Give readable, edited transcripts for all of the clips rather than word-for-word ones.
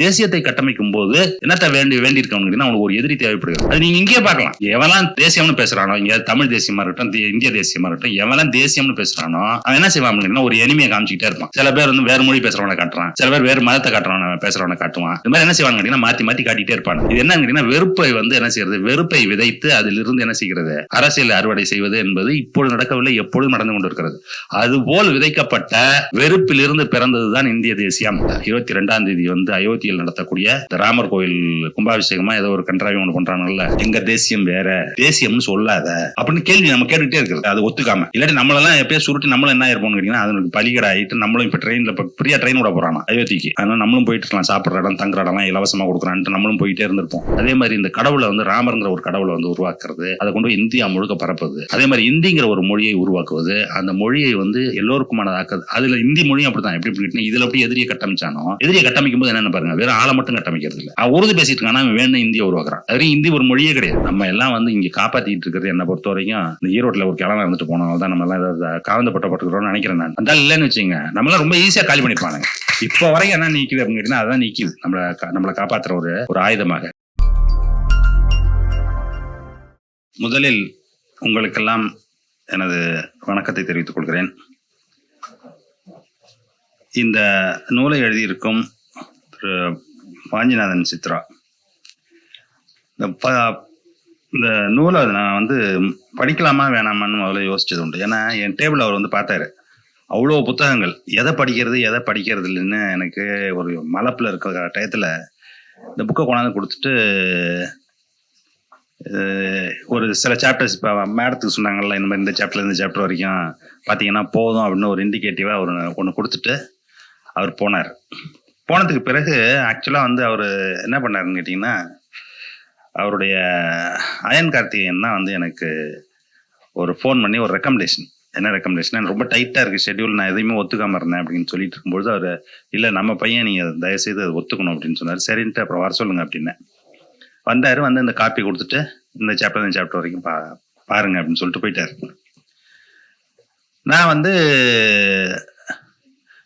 தேசியத்தை கட்டமைக்கும் போது என்னத்த வேண்டியிருக்கணும் அவனுக்கு ஒரு எதிரி தேவைப்படுகிறது. அது நீங்க இங்கே பார்க்கலாம். எவெல்லாம் தேசியம்னு பேசுறானோ, இங்க தமிழ் தேசியமா இருக்கட்டும், இந்திய தேசியமா இருக்கட்டும், எவெல்லாம் தேசியம்னு பேசுறானோ அவன் என்ன செய்வான், ஒரு எனிமையை காமிச்சிக்கிட்டே இருப்பான். சில பேர் வந்து வேறு மொழி பேசுறவனை காட்டுறான், சில பேர் வேறு மதத்தை காட்டுறவன பேசுறவனை காட்டுவான். இந்த மாதிரி என்ன செய்வாங்க மாத்தி மாத்தி காட்டிட்டே இருப்பாங்க. இது என்ன வெறுப்பை வந்து என்ன செய்யறது, வெறுப்பை விதைத்து அதிலிருந்து என்ன செய்கிறது, அரசியல் அறுவடை செய்வது என்பது இப்பொழுது நடக்கவில்லை, எப்பொழுதும் நடந்து கொண்டிருக்கிறது. அதுபோல் விதைக்கப்பட்ட வெறுப்பிலிருந்து பிறந்ததுதான் இந்திய தேசியம். 22ஆம் தேதி வந்து அயோத்தியில் நடத்தக்கூடிய ராமர் கோயில் கும்பாபிஷேகமா ஏதோ ஒரு கன்றாவி ஒன்று பண்றாங்கல்ல, எங்க தேசியம் வேற, தேசியம்னு சொல்லாத அப்படின்னு கேள்வி நம்ம கேட்டுக்கிட்டே இருக்கிறது. அது ஒத்துக்காம இல்லாட்டி நம்மளெல்லாம் எப்பயே சுருட்டி நம்மளும் என்ன இருப்போம்னு கேட்டீங்கன்னா அதுக்கு பலிகடை ஆயிட்டு நம்மளும் இப்ப ட்ரெயின்ல ஃப்ரீயா ட்ரெயின் விட போறானா அயோத்திக்கு. அதனால நம்மளும் போயிட்டு இருக்கலாம், சாப்பிட்ற இடம் தங்குற இடம் இலவசமா கொடுக்குறான்ட்டு நம்மளும் போயிட்டே இருந்திருப்போம். அதே மாதிரி இந்த கடவுளை வந்து ராமர்ங்கிற ஒரு கடவுளை வந்து உருவாக்குறது, அதை கொண்டு இந்தியா முழுக்க பரப்புது. அதே மாதிரி இந்திங்கிற ஒரு மொழியை உருவாக்குவது, அந்த மொழியை வந்து எல்லோருக்குமானதாக்குது. அதுல இந்தி மொழியும் அப்படித்தான். எப்படி இதுல எப்படி எதிரியை கட்டமைச்சானோ, எதிரியை கட்டமைக்கும் போது என்ன பாருங்க, வேற ஆளை மட்டும் கட்டமைக்கிறது இல்லை. உருது பேசிட்டு இருக்கானா வேணும் இந்தியா உருவாக்குறான். அது இந்தி ஒரு மொழியே கிடையாது. நம்ம எல்லாம் வந்து இங்க காப்பாத்திட்டு இருக்கிறது என்ன பொறுத்த வரைக்கும் இந்த ஈரோட்ல ஒரு கிழமை இருந்துட்டு போனவங்க தான் நம்ம எல்லாம் ஏதாவது காவந்தப்பட்டப்பட்டுக்கிறோம்னு நினைக்கிறேன் நான். அந்த இல்லைன்னு வச்சுங்க நம்மளாம் ரொம்ப ஈஸியா காலி பண்ணிப்பானுங்க. இப்ப வரைக்கும் என்ன நீக்குது அப்படின்னு கேட்டீங்கன்னா அதான் நீக்குது நம்மளை காப்பாற்றுற ஒரு ஆயுதமாக. முதலில் உங்களுக்கெல்லாம் எனது வணக்கத்தை தெரிவித்துக் கொள்கிறேன். இந்த நூலை எழுதியிருக்கும் திரு வாஞ்சிநாதன் சித்ரா, இந்த நூலை நான் வந்து படிக்கலாமா வேணாமான்னு முதல்ல யோசிச்சது உண்டு. ஏன்னா என் டேபிள் அவர் வந்து பார்த்தாரு, அவ்வளோ புத்தகங்கள், எதை படிக்கிறது இல்லைன்னு எனக்கு ஒரு மலப்பில் இருக்கிற டயத்தில் இந்த புக்கை கொண்டாந்து கொடுத்துட்டு ஒரு சில சாப்டர்ஸ் இப்போ மேடத்துக்கு சொன்னாங்கல்ல, இந்த மாதிரி இந்த சாப்டர் வரைக்கும் பார்த்தீங்கன்னா போதும் அப்படின்னு ஒரு இண்டிகேட்டிவாக ஒன்று கொடுத்துட்டு அவர் போனார். போனதுக்கு பிறகு ஆக்சுவலாக வந்து அவர் என்ன பண்ணாருன்னு கேட்டிங்கன்னா, அவருடைய அயன் கார்த்திகேயன் தான் வந்து எனக்கு ஒரு ஃபோன் பண்ணி ஒரு ரெக்கமெண்டேஷன். என்ன ரெக்கமெண்டேஷன், ரொம்ப டைட்டாக இருக்குது ஷெட்யூல், நான் எதையுமே ஒத்துக்காமல் இருந்தேன் அப்படின்னு சொல்லிட்டு இருக்கும்போது அவர், இல்லை நம்ம பையன் நீங்கள் தயவுசெய்து அதை ஒத்துக்கணும் அப்படின்னு சொன்னார். சரின்ட்டு அப்புறம் வர சொல்லுங்க அப்படின்னு வந்தார். வந்து இந்த காப்பி கொடுத்துட்டு இந்த சாப்டர் வரைக்கும் பாருங்க அப்படின்னு சொல்லிட்டு போயிட்டார். நான் வந்து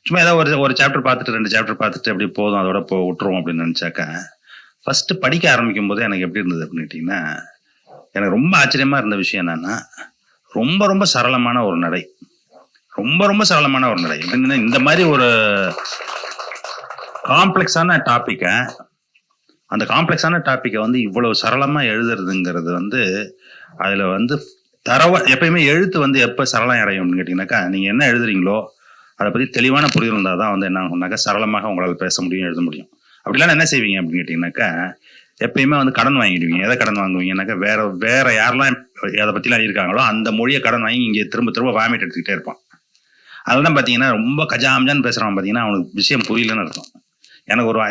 சும்மா ஏதாவது ஒரு சாப்டர் பார்த்துட்டு 2 சாப்டர் பார்த்துட்டு அப்படி போதும் அதோட விட்டுருவோம் அப்படின்னு நினச்சாக்கா, ஃபர்ஸ்ட் படிக்க ஆரம்பிக்கும் போது எனக்கு எப்படி இருந்தது அப்படின்னு கேட்டிங்கன்னா, எனக்கு ரொம்ப ஆச்சரியமா இருந்த விஷயம் என்னன்னா, ரொம்ப ரொம்ப சரளமான ஒரு நடை, ரொம்ப சரளமான ஒரு நடை. எப்படின்னா இந்த மாதிரி ஒரு காம்ப்ளெக்ஸான டாப்பிக்கை, அந்த காம்ப்ளெக்ஸான டாப்பிக்கை வந்து இவ்வளவு சரளமா எழுதுறதுங்கிறது வந்து அதுல வந்து எப்பயுமே எழுத்து வந்து எப்போ சரளம் அடையும் அப்படின்னு கேட்டீங்கன்னாக்கா, நீங்க என்ன எழுதுறீங்களோ அதை பத்தி தெளிவான புரிதல் இருந்தால் தான் வந்து என்ன ஆகும்னாக்கா சரளமாக உங்களால் பேச முடியும், எழுத முடியும். அப்படிலாம் என்ன செய்வீங்க அப்படின்னு கேட்டீங்கன்னாக்கா, எப்பயுமே வந்து கடன் வாங்கிடுவீங்க. எதை கடன் வாங்குவீங்கன்னாக்கா, வேற யாரெல்லாம் அதை பத்திலாம் இருக்காங்களோ அந்த மொழியை கடன் வாங்கி இங்கே திரும்ப வாமிட் எடுத்துக்கிட்டே இருப்பான். அதெல்லாம் பார்த்தீங்கன்னா ரொம்ப கஜாம்ஜான்னு பேசுறான், பார்த்தீங்கன்னா அவனுக்கு விஷயம் புரியலன்னு அர்த்தம்.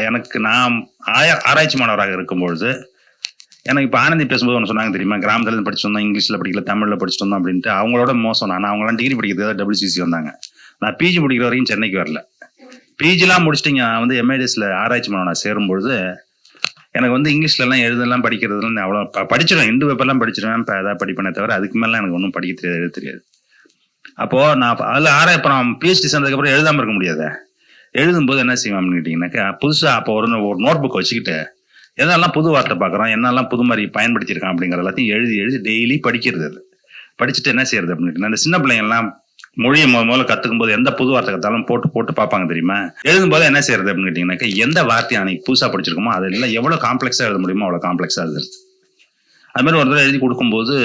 எனக்கு நான் ஆராய்ச்சி மாணவராக இருக்கும்பொழுது எனக்கு இப்போ ஆனந்தி பேசும்போது ஒன்று சொன்னாங்க தெரியுமா, கிராமத்துலேருந்து படிச்சுட்டு வந்தோம், இங்கிலீஷில் படிக்கல தமிழில் படிச்சுட்டு வந்தோம் அப்படின்ட்டு. அவங்களோட மோசம் நான், அவங்களாம் டிகிரி படிக்கிறது WCC வந்தாங்க. நான் பிஜி முடிக்கிற வரைக்கும் சென்னைக்கு வரல. பிஜிலாம் முடிச்சுட்டு இங்கே வந்து MIDSல ஆராய்ச்சி மாணவ நான் சேரும்பொழுது எனக்கு வந்து இங்கிலீஷ்லலாம் எழுதலாம் படிக்கிறதுலாம் அவ்வளோ படிச்சிடுவேன், இண்டு பேப்பர்லாம் படிச்சிடுவேன், இப்போ எதாவது படிப்பேனே தவிர அதுக்கு மேலே எனக்கு ஒன்றும் படிக்க தெரியாது, எழுத தெரியாது. அப்போது நான் அதில் இப்போ நான் PhD சேர்ந்ததுக்கப்புறம் எழுதாமல் இருக்க முடியாது. எழுதும்போது என்ன செய்வேன் அப்படின்னு கேட்டிங்கனாக்கா, புதுசாக அப்போ ஒரு நோட் புக் வச்சுக்கிட்டு எதெல்லாம் புது வார்த்தை பார்க்குறோம், என்னெல்லாம் புது மாதிரி பயன்படுத்தியிருக்கான் அப்படிங்கிற எல்லாத்தையும் எழுதி டெய்லி படிக்கிறது. அது படிச்சுட்டு என்ன செய்யறது அப்படின்னு, அந்த சின்ன பிள்ளைங்கள்லாம் மொழியை முதல்ல கற்றுக்கும் போது எந்த புது வார்த்தை கற்றாலும் போட்டு பார்ப்பாங்க தெரியுமா. எழுதும்போது என்ன செய்யறது அப்படின்னு கேட்டிங்கனாக்கா, எந்த வார்த்தையை அன்னைக்கு புதுசாக படிச்சிருக்கோமோ அதெல்லாம் எவ்வளோ காம்ப்ளெக்ஸாக எழுத முடியுமோ அவ்வளோ காம்ப்ளெக்ஸாக எழுதுறது. அது மாதிரி ஒரு தடவை எழுதி கொடுக்கும்போது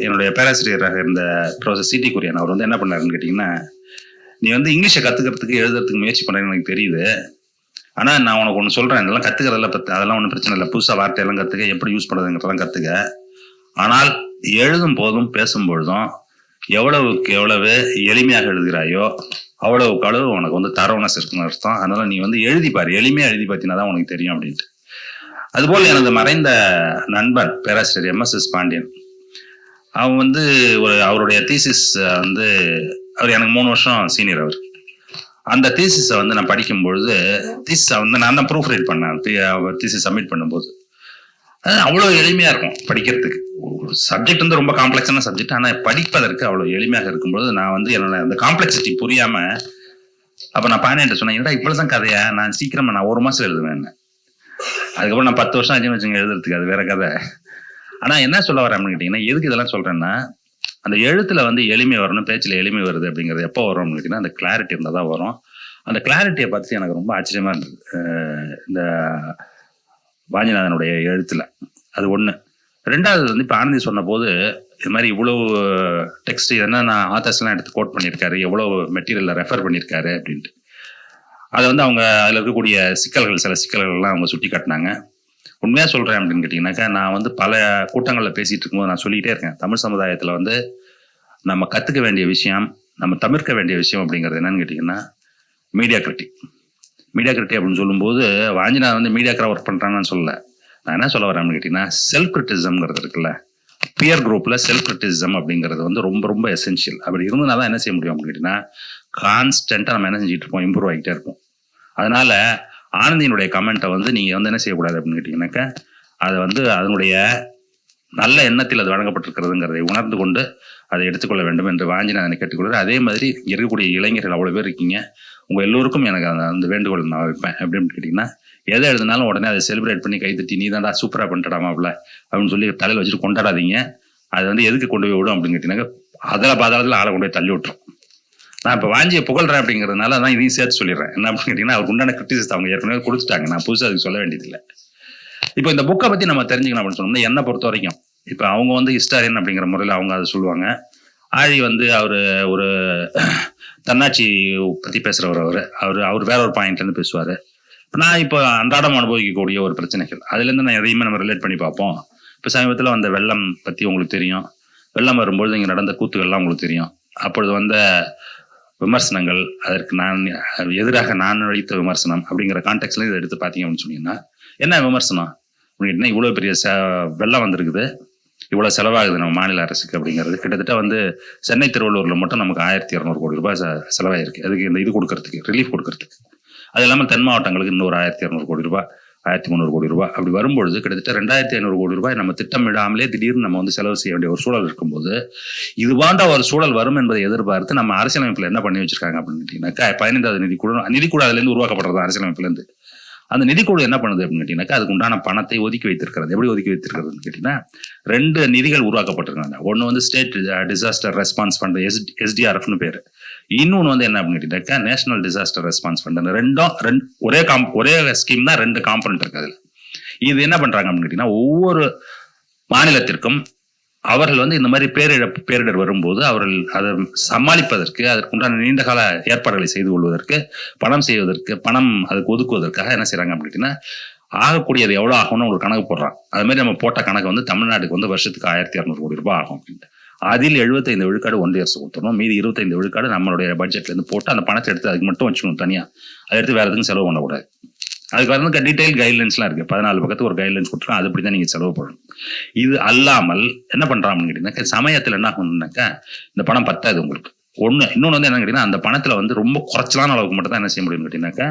என்னுடைய பேராசிரியராக இருந்த ப்ரொஃபசர் CT குரியன் அவர் வந்து என்ன பண்ணாருன்னு கேட்டிங்கன்னா, நீ வந்து இங்கிலீஷை கற்றுக்கிறதுக்கு எழுதுறதுக்கு முயற்சி பண்ணுறேன்னு எனக்கு தெரியுது, ஆனால் நான் உனக்கு ஒன்று சொல்கிறேன், இதெல்லாம் கற்றுக்கிறதெல்லாம் அதெல்லாம் ஒன்றும் பிரச்சனை இல்லை, புதுசாக வார்த்தையெல்லாம் கற்றுக்க, எப்படி யூஸ் பண்ணுறதுங்கிறதெல்லாம் கற்றுக்க. ஆனால் எழுதும் போதும் பேசும்பொழுதும் எவ்வளவுக்கு எவ்வளவு எளிமையாக எழுதுகிறாயோ அவ்வளவுக்கு அளவு உனக்கு வந்து தரவுனஸ் இருக்குன்னு அர்த்தம். அதனால நீ வந்து எழுதிப்பார், எளிமையாக எழுதி பார்த்தீங்கன்னா தான் உனக்கு தெரியும் அப்படின்ட்டு. அதுபோல் எனது மறைந்த நண்பன் பேராசிரியர் MSS பாண்டியன், அவன் வந்து அவருடைய தீசிஸ் வந்து, அவர் எனக்கு 3 வருஷம் சீனியர். அவர் அந்த தீசிஸை வந்து நான் படிக்கும்பொழுது, தீசிஸை வந்து நான் தான் ப்ரூஃப் ரீட் பண்ணேன். தீசிஸ் சப்மிட் பண்ணும்போது அவ்வளோ எளிமையாக இருக்கும் படிக்கிறதுக்கு. சப்ஜெக்ட் வந்து ரொம்ப காம்ப்ளெக்ஸான சப்ஜெக்ட், ஆனால் படிப்பதற்கு அவ்வளோ எளிமையாக இருக்கும்போது நான் வந்து என்னோட அந்த காம்ப்ளெக்சிட்டி புரியாமல் அப்போ நான் பாண்டியன்ட்ட சொன்னேன், என்னடா இவ்வளோ தான் கதையா, நான் சீக்கிரமாக நான் 1 மாதம் எழுதுவேன். அதுக்கப்புறம் நான் 10 வருஷம் ஆச்சுன்னு வச்சுங்க எழுதுறதுக்கு, அது வேற கதை. ஆனா என்ன சொல்ல வரேன் அப்படின்னு கேட்டீங்கன்னா, எதுக்கு இதெல்லாம் சொல்றேன்னா, அந்த எழுத்துல வந்து எளிமை வரணும், பேச்சுல எளிமை வருது அப்படிங்கிறது எப்போ வரும் அப்படின்னு கேட்டீங்கன்னா, அந்த கிளாரிட்டி இருந்தால் தான் வரும். அந்த கிளாரிட்டியை பார்த்து எனக்கு ரொம்ப ஆச்சரியமா இருந்தது இந்த வாஞ்சிநாதனுடைய எழுத்துல. அது ஒண்ணு. ரெண்டாவது வந்து இப்ப ஆனந்தி சொன்ன போது இது மாதிரி இவ்வளவு டெக்ஸ்ட் என்னென்ன ஆத்தர்ஸ் எல்லாம் எடுத்து கோட் பண்ணியிருக்காரு, எவ்வளவு மெட்டீரியல்ல ரெஃபர் பண்ணியிருக்காரு அப்படின்ட்டு. அதை வந்து அவங்க அதில் இருக்கக்கூடிய சிக்கல்கள், சில சிக்கல்கள்லாம் அவங்க சுட்டி காட்டினாங்க. உண்மையா சொல்றேன் அப்படின்னு கேட்டீங்கன்னாக்கா, நான் வந்து பல கூட்டங்களில் பேசிட்டு இருக்கும்போது நான் சொல்லிக்கிட்டே இருக்கேன், தமிழ் சமுதாயத்துல வந்து நம்ம கத்துக்க வேண்டிய விஷயம், நம்ம தவிர்க்க வேண்டிய விஷயம் அப்படிங்கிறது என்னன்னு கேட்டீங்கன்னா, மீடியா கிரிட்டிக். மீடியா கிரிட்டிக் அப்படின்னு சொல்லும்போது வாஞ்சிநாதன் வந்து மீடியாக்கரா ஒர்க் பண்றான்னு சொல்லல. நான் என்ன சொல்ல வரேன் அப்படின்னு கேட்டீங்கன்னா, செல்ஃப் கிரிட்டிசிசம்ங்கிறது இருக்குல்ல, பியர் குரூப்ல செல்ஃப் கிரிட்டிசிசம் அப்படிங்கிறது வந்து ரொம்ப ரொம்ப எசென்ஷியல். அப்படி இருந்ததுனால என்ன செய்ய முடியும் அப்படின்னு கேட்டீங்கன்னா, கான்ஸ்டன்டா நம்ம என்ன செஞ்சுட்டு இருப்போம், இம்ப்ரூவ் ஆகிட்டே இருப்போம். அதனால ஆனந்தியினுடைய கமெண்ட்டை வந்து நீங்க வந்து என்ன செய்யக்கூடாது அப்படின்னு கேட்டீங்கன்னாக்கா, அதை வந்து அதனுடைய நல்ல எண்ணத்தில் அது வழங்கப்பட்டிருக்கிறதுங்கிறதை உணர்ந்து கொண்டு அதை எடுத்துக்கொள்ள வேண்டும் என்று வாஞ்சிநாதனை கேட்டுக்கொள்கிறேன். அதே மாதிரி இருக்கக்கூடிய இளைஞர்கள் அவ்வளவு பேர் இருக்கீங்க, உங்க எல்லோருக்கும் எனக்கு அந்த வேண்டுகோள் நான் வைப்பேன். எப்படின்னு கேட்டீங்கன்னா, எதை எழுதினாலும் உடனே அதை செலிப்ரேட் பண்ணி கைத்தட்டி நீ தான்டா சூப்பரா பண்ணிட்டடாமாப்ல அப்படின்னு சொல்லி தலையில் வச்சுட்டு கொண்டாடாதீங்க. அது வந்து எதுக்கு கொண்டு போய் விடும் அப்படின்னு கேட்டீங்கன்னா, அதில் பாதாளத்தில் ஆளை கொண்டு போய் தள்ளி விட்டுரும். நான் இப்போ வாஞ்சியை புகழ்றேன் அப்படிங்கிறதுனால அதான் இதையும் சேர்த்து சொல்லிடுறேன். என்ன அப்படின்னு கேட்டீங்கன்னா, அவருக்கு உண்டான கிரிட்டிசிஸ்ட் அவங்க ஏற்கனவே கொடுத்துட்டாங்க, நான் புதுசாக அதுக்கு சொல்ல வேண்டியதில்லை. இப்போ இந்த புக்கை பற்றி நம்ம தெரிஞ்சுக்கணும் அப்படின்னு சொன்னோம்னா, என்னை பொறுத்த வரைக்கும் இப்போ அவங்க வந்து ஹிஸ்டாரியன் அப்படிங்கிற முறையில் அவங்க அதை சொல்லுவாங்க. ஆழி வந்து அவர் ஒரு தன்னாட்சி பற்றி பேசுகிறவர், அவர் வேற ஒரு பாயிண்ட்லேருந்து பேசுவார். நான் இப்போ அன்றாடம் அனுபவிக்கக்கூடிய ஒரு பிரச்சனைகள், அதுலேருந்து நான் எதையுமே நம்ம ரிலேட் பண்ணி பார்ப்போம். இப்போ சமீபத்தில் வந்த வெள்ளம் பற்றி உங்களுக்கு தெரியும். வெள்ளம் வரும்பொழுது இங்கே நடந்த கூத்துக்கள்லாம் உங்களுக்கு தெரியும். அப்பொழுது வந்த விமர்சனங்கள், அதற்கு நான் எதிராக நான் அளித்த விமர்சனம் அப்படிங்கிற கான்டெக்ட்ல இதை எடுத்து பார்த்தீங்க அப்படின்னு சொன்னீங்கன்னா, என்ன விமர்சனம் அப்படின்னா, இவ்வளோ பெரிய வெள்ளம் வந்திருக்குது, இவ்வளோ செலவாகுது நம்ம மாநில அரசுக்கு அப்படிங்கிறது. கிட்டத்தட்ட வந்து சென்னை திருவள்ளூரில் மட்டும் நமக்கு 1200 கோடி ரூபாய் செலவாயிருக்கு அதுக்கு, இந்த இது கொடுக்கறதுக்கு, ரிலீஃப் கொடுக்கறதுக்கு. அது இல்லாமல் தென் மாவட்டங்களுக்கு இன்னொரு 1200 கோடி ரூபாய், 1300 கோடி ரூபாய். அப்படி வரும்பொழுது கிட்டத்தட்ட 2500 கோடி ரூபாய் நம்ம திட்டமிடாமலே திடீர்னு நம்ம வந்து செலவு செய்ய வேண்டிய ஒரு சூழல் இருக்கும்போது, இது போன்ற ஒரு சூழல் வரும் என்பதை எதிர்பார்த்து நம்ம அரசியலமைப்புல என்ன பண்ணி வச்சிருக்காங்க அப்படின்னு கேட்டீங்கன்னாக்கா, 15வது நிதிக்குழு அதுல இருந்து உருவாக்கப்படுறது அரசியலமைப்புல இருந்து. அந்த நிதிக்குழு என்ன பண்ணுது அப்படின்னு கேட்டீங்கன்னாக்கா, அதுக்கு உண்டான பணத்தை ஒதுக்கி வைத்திருக்கிறது. எப்படி ஒதுக்கி வைத்திருக்கிறதுன்னு கேட்டீங்கன்னா, 2 நிதிகள் உருவாக்கப்பட்டிருக்காங்க. ஒன்று வந்து ஸ்டேட் டிசாஸ்டர் ரெஸ்பான்ஸ் ஃபண்ட், SDRFன்னு பேரு. இன்னொன்று வந்து என்ன அப்படின்னு கேட்டீங்கன்னாக்கா, நேஷனல் டிசாஸ்டர் ரெஸ்பான்ஸ் ஃபண்ட். ரெண்டும் ஒரே ஸ்கீம் தான், 2 காம்பனன்ட் இருக்கு அதுல. இது என்ன பண்றாங்க அப்படின்னு கேட்டீங்கன்னா, ஒவ்வொரு மாநிலத்திற்கும் அவர்கள் வந்து இந்த மாதிரி பேரிடர் வரும்போது அவர்கள் அதை சமாளிப்பதற்கு, அதற்குண்டான நீண்ட கால ஏற்பாடுகளை செய்து கொள்வதற்கு, பணம் அதுக்கு ஒதுக்குவதற்காக என்ன செய்யறாங்க அப்படின்னா, ஆகக்கூடியது எவ்வளவு ஆகும்னு ஒரு கணக்கு போடுறான். அது மாதிரி நம்ம போட்ட கணக்கு வந்து தமிழ்நாட்டுக்கு வந்து வருஷத்துக்கு 1200 கோடி ரூபாய் ஆகும் அப்படின்ட்டு. அதில் 75 விழுக்காடு ஒன்றிய அரசு கொடுத்துடணும், மீதி 25 விழுக்காடு நம்மளுடைய பட்ஜெட்ல இருந்து போட்டு அந்த பணத்தை எடுத்து அதுக்கு மட்டும் வச்சுக்கணும் தனியா. அதை எடுத்து வேற எதுக்கும் செலவு பண்ணக்கூடாது. அதுக்கு வந்து டீடைல் கைட்லைன்ஸ்லாம் இருக்கு, 14 பக்கத்துக்கு ஒரு கைட்லைன்ஸ் கொடுத்துருக்கோம், அது அப்படிதான் நீங்க செலவு பண்ணணும். இது அல்லாமல் என்ன பண்றாங்கன்னு கேட்டீங்கன்னா, சமயத்துல என்ன ஆகணும்னாக்கா, இந்த பணம் பத்தாது உங்களுக்கு. இன்னொன்னு வந்து என்ன கேட்டீங்கன்னா, அந்த பணத்துல வந்து ரொம்ப குறைச்சலான அளவுக்கு மட்டும் தான் என்ன செய்ய முடியும்னு கேட்டீங்கன்னாக்கா,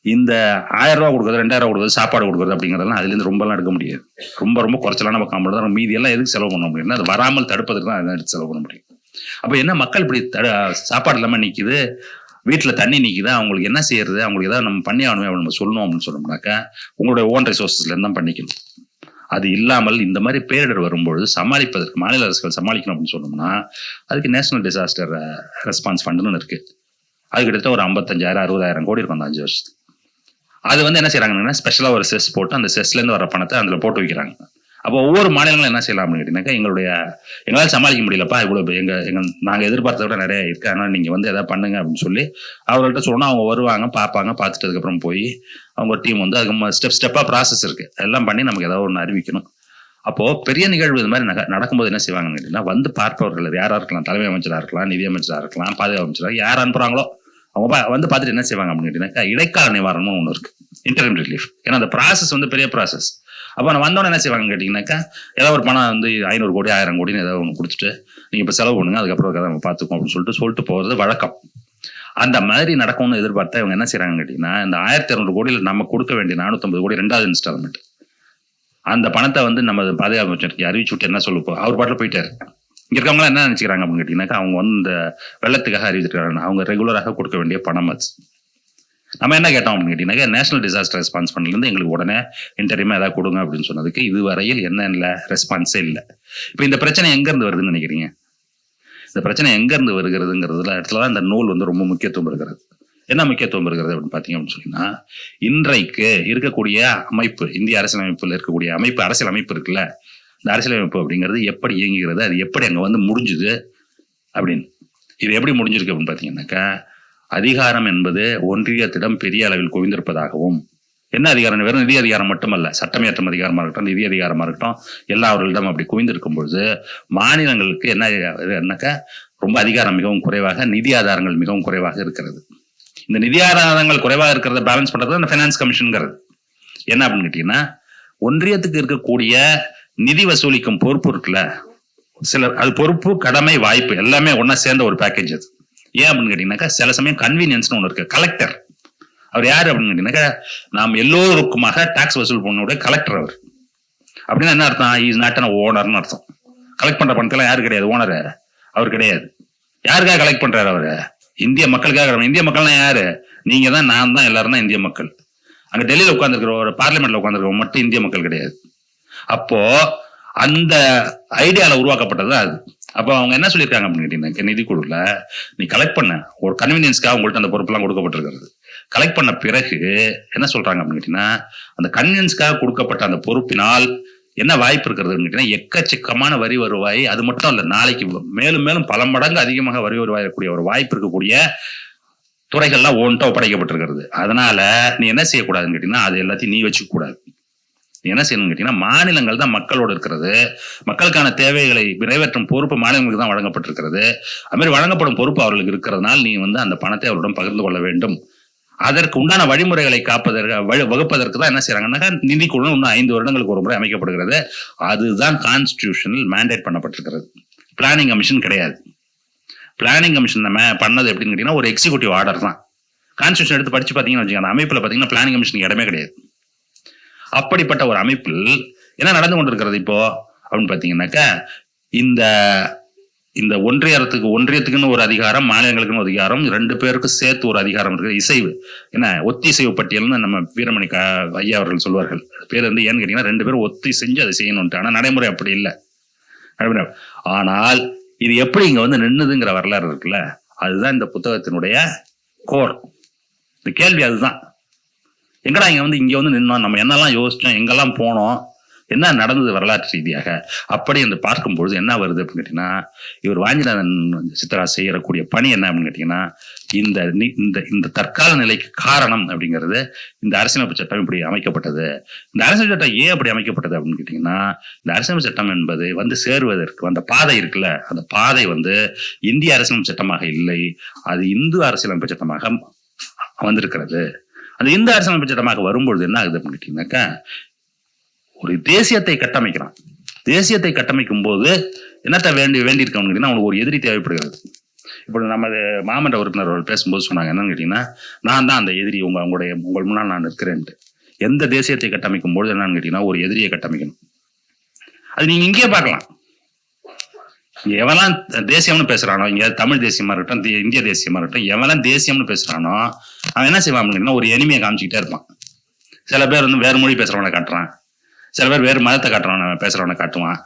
இந்த 1000 ரூபா கொடுக்குறது, 2000 ரூபா கொடுக்குறது, சாப்பாடு கொடுக்குறது அப்படிங்கிறதெல்லாம் அதுல இருந்து ரொம்ப எல்லாம் எடுக்க முடியாது. ரொம்ப குறைச்சலான காம்பவுண்ட் தான். மீதி எல்லாம் எதுக்கு செலவு பண்ண முடியும்னா, அது வராமல் தடுப்பதற்கு தான் எடுத்து செலவு பண்ண முடியும். அப்ப என்ன, மக்கள் இப்படி சாப்பாடு இல்லாம நிக்குது, வீட்டுல தண்ணி நிக்குது, அவங்களுக்கு என்ன செய்யறது, அவங்களுக்கு ஏதாவது நம்ம பண்ணி ஆகணுமே நம்ம சொல்லணும் அப்படின்னு சொன்னோம்னாக்கா, உங்களுடைய ஓன் ரிசோர்சஸ்ல இருந்து தான் பண்ணிக்கணும். அது இல்லாமல் இந்த மாதிரி பேரிடர் வரும்பொழுது சமாளிப்பதற்கு மாநில அரசுகள் சமாளிக்கணும் அப்படின்னு சொன்னோம்னா, அதுக்கு நேஷனல் டிசாஸ்டர் ரெஸ்பான்ஸ் ஃபண்டுன்னு இருக்கு. அது கிட்டத்தட்ட ஒரு 55,000 60,000 கோடி இருக்கும் அந்த 5 வருஷத்துக்கு. அது வந்து என்ன செய்யறாங்கன்னா, ஸ்பெஷலா ஒரு செஸ் போட்டு அந்த செஸ்ல இருந்து வர பணத்தை அதுல போட்டு வைக்கிறாங்க. அப்போ ஒவ்வொரு மாநிலங்களும் என்ன செய்யலாம் அப்படின்னு கேட்டீங்கன்னாக்கா, எங்களால் சமாளிக்க முடியலப்பா, இவ்வளவு நாங்க எதிர்பார்த்தத விட நிறைய இருக்கு, அதனால நீங்க வந்து எதாவது பண்ணுங்க அப்படின்னு சொல்லி அவர்கள்ட்ட சொன்னா அவங்க வருவாங்க, பார்ப்பாங்க, பார்த்துட்டு அதுக்கப்புறம் போய் அவங்க டீம் வந்து அதுக்கு ஸ்டெப்பா ப்ராசஸ் இருக்கு, எல்லாம் பண்ணி நமக்கு ஏதாவது ஒன்று அறிவிக்கணும். அப்போ பெரிய நிகழ்வு இது மாதிரி நடக்கும்போது என்ன செய்வாங்கன்னு கேட்டீங்கன்னா, வந்து பார்ப்பவர்கள் யாரா இருக்கலாம், தலைமை அமைச்சரா இருக்கலாம், நிதி அமைச்சரா இருக்கலாம், பாதுகாப்பு அமைச்சரா, யார் அனுப்புறாங்களோ அவங்க வந்து பார்த்துட்டு என்ன செய்வாங்க அப்படின்னு கேட்டீங்கன்னாக்கா, இடைக்கால நிவாரணம் ஒன்று இருக்கு, இன்டரிம் ரிலீஃப். ஏன்னா அந்த ப்ராசஸ் வந்து பெரிய ப்ராசஸ். அப்போ நான் வந்தோடனே என்ன செய்வாங்கன்னு கேட்டீங்கன்னாக்கா, ஏதாவது ஒரு பணம் வந்து 500 கோடி 1000 கோடின்னு ஏதாவது ஒன்று கொடுத்துட்டு நீங்க இப்போ செலவு பண்ணுங்க, அதுக்கப்புறம் நம்ம பார்த்துக்கோம் அப்படின்னு சொல்லிட்டு போகிறது வழக்கம். அந்த மாதிரி நடக்கும்னு எதிர்பார்த்தா இவங்க என்ன செய்யறாங்கன்னு கேட்டீங்கன்னா, இந்த 1200 கோடியில் நம்ம கொடுக்க வேண்டிய 450 கோடி 2வது இன்ஸ்டால்மெண்ட், அந்த பணத்தை வந்து நம்ம பாதுகாப்பு அமைச்சருக்கு அறிவிச்சு விட்டு என்ன சொல்லுப்போம், அவர் பாட்டில் போயிட்டாரு. இங்க இருக்கவங்களாம் என்ன நினைச்சுக்கிறாங்க அப்படின்னு கேட்டீங்கன்னாக்கா, அவங்க வந்து இந்த வெள்ளத்துக்காக அறிவிச்சிருக்காங்க, அவங்க ரெகுலராக கொடுக்க வேண்டிய பணம் அது. நம்ம என்ன கேட்டோம் அப்படின்னு கேட்டீங்கன்னா, நேஷனல் டிசாஸ்டர் ரெஸ்பான்ஸ் ஃபண்ட்லேருந்து எங்களுக்கு உடனே இன்டர்வியூமா ஏதாவது கொடுங்க அப்படின்னு சொன்னதுக்கு இதுவரையில் என்ன இல்லை, ரெஸ்பான்ஸே இல்லை. இப்போ இந்த பிரச்சனை எங்கேருந்து வருதுன்னு நினைக்கிறீங்க? இந்த பிரச்சனை எங்கேருந்து வருகிறதுங்கிறதுல இடத்துல தான் இந்த நூல் வந்து ரொம்ப முக்கியத்துவம் இருக்கிறது. என்ன முக்கியத்துவம் இருக்கிறது அப்படின்னு பார்த்தீங்க அப்படின்னு சொன்னீங்கன்னா, இன்றைக்கு இருக்கக்கூடிய அமைப்பு, இந்திய அரசியலமைப்பில் இருக்கக்கூடிய அமைப்பு, அரசியல் அமைப்பு இருக்குல்ல, இந்த அரசியலமைப்பு அப்படிங்கிறது எப்படி இயங்குகிறது, அது எப்படி அங்கே வந்து முடிஞ்சுது அப்படின்னு. இது எப்படி முடிஞ்சிருக்கு அப்படின்னு பார்த்தீங்கன்னாக்கா, அதிகாரம் என்பது ஒன்றியத்திடம் பெரிய அளவில் குவிந்திருப்பதாகவும், என்ன அதிகாரம், வெறும் நிதி அதிகாரம் மட்டுமல்ல, சட்டமேற்றும் அதிகாரமாக இருக்கட்டும், நிதி அதிகாரமாக இருக்கட்டும், எல்லா அவர்களிடம் அப்படி குவிந்திருக்கும் பொழுது மாநிலங்களுக்கு என்னக்கா ரொம்ப அதிகாரம் மிகவும் குறைவாக, நிதி ஆதாரங்கள் மிகவும் குறைவாக இருக்கிறது. இந்த நிதி ஆதாரங்கள் குறைவாக இருக்கிறத பேலன்ஸ் பண்றது அந்த ஃபைனான்ஸ் கமிஷன்ங்கிறது. என்ன அப்படின்னு கேட்டீங்கன்னா, ஒன்றியத்துக்கு இருக்கக்கூடிய நிதி வசூலிக்கும் பொறுப்பு இருக்குல்ல, சில அது பொறுப்பு, கடமை, வாய்ப்பு எல்லாமே ஒன்னா சேர்ந்த ஒரு பேக்கேஜ் அது. ஏன் அப்படின்னு கேட்டீங்கன்னாக்கா, சில சமயம் கன்வீனியன்ஸ்னு ஒன்று இருக்கு. கலெக்டர் அவர் யாரு அப்படின்னு கேட்டீங்கன்னாக்கா, நாம் எல்லோருக்குமாக டாக்ஸ் வசூல் பண்ணக்கூடிய கலெக்டர் அவர். அப்படின்னா என்ன அர்த்தம்? இஸ் நாட் அன் ஓனர்னு அர்த்தம். கலெக்ட் பண்ற பணத்தெல்லாம் யாரு கிடையாது, ஓனர் அவர் கிடையாது. யாருக்காக கலெக்ட் பண்றாரு அவரு? இந்திய மக்களுக்காக. இந்திய மக்கள்னா யாரு? நீங்க தான், நான் தான், எல்லாரும் தான் இந்திய மக்கள். அங்க டெல்லியில உட்காந்துருக்கிற ஒரு பார்லிமெண்ட்ல உட்காந்துருக்க மட்டும் இந்திய மக்கள் கிடையாது. அப்போ அந்த ஐடியால உருவாக்கப்பட்டது அது. அப்போ அவங்க என்ன சொல்லியிருக்காங்க அப்படின்னு கேட்டீங்கன்னா, நிதிக்குழுல நீ கலெக்ட் பண்ண ஒரு கன்வீனியன்ஸ்க்காக உங்கள்ட்ட அந்த பொறுப்பெல்லாம் கொடுக்கப்பட்டிருக்கிறது. கலெக்ட் பண்ண பிறகு என்ன சொல்றாங்க அப்படின்னு கேட்டீங்கன்னா, அந்த கன்வீனியன்ஸ்க்காக கொடுக்கப்பட்ட அந்த பொறுப்பினால் என்ன வாய்ப்பு இருக்கிறதுன்னு கேட்டீங்கன்னா, எக்கச்சக்கமான வரி வருவாய், அது மட்டும் இல்ல, நாளைக்கு மேலும் மேலும் பல மடங்கு அதிகமாக வரி வருவாய் இருக்கக்கூடிய ஒரு வாய்ப்பு இருக்கக்கூடிய துறைகள்லாம் ஒன்ட்ட ஒப்படைக்கப்பட்டிருக்கிறது. அதனால நீ என்ன செய்யக்கூடாதுன்னு கேட்டீங்கன்னா, அது எல்லாத்தையும் நீ வச்சுக்க கூடாது. நீ என்ன செய்யணும்னு கேட்டீங்கன்னா, மாநிலங்கள் தான் மக்களோடு இருக்கிறது, மக்களுக்கான தேவைகளை நிறைவேற்றும் பொறுப்பு மாநிலங்களுக்கு தான் வழங்கப்பட்டிருக்கிறது. அது மாதிரி வழங்கப்படும் பொறுப்பு அவர்களுக்கு இருக்கிறதுனால நீ வந்து அந்த பணத்தை அவருடன் பகிர்ந்து கொள்ள வேண்டும். அதற்கு உண்டான வழிமுறைகளை வகுப்பதற்கு தான் என்ன செய்யறாங்கன்னா, நிதிக்குழு இன்னும் 5 வருடங்களுக்கு ஒரு முறை அமைக்கப்படுகிறது. அதுதான் கான்ஸ்டிடியூஷனல் மேண்டேட் பண்ணப்பட்டிருக்கிறது. பிளானிங் கமிஷன் கிடையாது. பிளானிங் கமிஷன் பண்ணது எப்படின்னு கேட்டீங்கன்னா, ஒரு எக்ஸிகூட்டிவ் ஆர்டர் தான். கான்ஸ்டிடியூஷன் எடுத்து படிச்சு பாத்தீங்கன்னா வச்சுக்கோங்க, அந்த அமைப்புல பாத்தீங்கன்னா பிளானிங் கமிஷனுக்கு இடமே கிடையாது. அப்படிப்பட்ட ஒரு அமைப்பில் என்ன நடந்து கொண்டிருக்கிறது இப்போ அப்படின்னு பாத்தீங்கன்னாக்கா, இந்த இந்த ஒன்றியத்துக்குன்னு ஒரு அதிகாரம், மாநிலங்களுக்குன்னு ஒரு அதிகாரம், 2 பேருக்கு சேர்த்து ஒரு அதிகாரம் இருக்கு. இசைவு என்ன ஒத்திசைவு பட்டியல்னு நம்ம வீரமணி ஐயா அவர்கள் சொல்வார்கள். பேர் வந்து ஏன்னு கேட்டீங்கன்னா, 2 பேரும் ஒத்தி செஞ்சு அதை செய்யணும்ட்டு. ஆனா நடைமுறை அப்படி இல்லை. ஆனால் இது எப்படி இங்க வந்து நின்னுதுங்கிற வரலாறு இருக்குல்ல, அதுதான் இந்த புத்தகத்தினுடைய கோர். இந்த கேள்வி அதுதான். எங்கடா இங்க வந்து நின்னோம், நம்ம என்னெல்லாம் யோசிச்சோம், எங்கெல்லாம் போனோம், என்ன நடந்தது வரலாற்று ரீதியாக, அப்படி என்று பார்க்கும்பொழுது என்ன வருது அப்படின்னு கேட்டீங்கன்னா, இவர் வாஞ்சிநாதன் சித்ரா செய்யக்கூடிய பணி என்ன அப்படின்னு கேட்டீங்கன்னா, இந்த தற்கால நிலைக்கு காரணம் அப்படிங்கிறது இந்த அரசியலமைப்பு சட்டம் இப்படி அமைக்கப்பட்டது. இந்த அரசியல் சட்டம் ஏன் அப்படி அமைக்கப்பட்டது அப்படின்னு கேட்டீங்கன்னா, இந்த அரசியலமைப்பு சட்டம் என்பது வந்து சேருவதற்கு அந்த பாதை இருக்குல்ல, அந்த பாதை வந்து இந்திய அரசியலமைப்பு சட்டமாக இல்லை, அது இந்து அரசியலமைப்பு சட்டமாக வந்திருக்கிறது. அந்த இந்து அரசியலமைப்பு சட்டமாக வரும்பொழுது என்ன ஆகுது அப்படின்னு கேட்டீங்கன்னாக்கா, ஒரு தேசியத்தை கட்டமைக்கிறான். தேசியத்தை கட்டமைக்கும் போது என்னத்த வேண்டியிருக்கவங்க கேட்டீங்கன்னா, அவனுக்கு ஒரு எதிரி தேவைப்படுகிறது. இப்போ நம்ம மாமன்ற உறுப்பினர் அவர்கள் பேசும்போது சொன்னாங்க என்னன்னு கேட்டீங்கன்னா, நான் தான் அந்த எதிரி, உங்கள் முன்னால் நான் இருக்கிறேன்ட்டு. எந்த தேசியத்தை கட்டமைக்கும் பொழுது என்னன்னு கேட்டீங்கன்னா, ஒரு எதிரியை கட்டமைக்கணும். அது நீங்க இங்கேயே பார்க்கலாம். எவெல்லாம் தேசியம்னு பேசுறானோ, இங்க தமிழ் தேசியமா இருக்கட்டும், இந்திய தேசியமா இருக்கட்டும், எவெல்லாம் தேசியம்னு பேசுறானோ அவன் என்ன செய்வான் அப்படின்னா, ஒரு எனிமையை காமிச்சுக்கிட்டே இருப்பான். சில பேர் வந்து வேறு மொழி பேசுறவனை காட்டுறான், சில பேர் வேறு மதத்தை காட்டுறவன பேசுறவனை காட்டுவான்.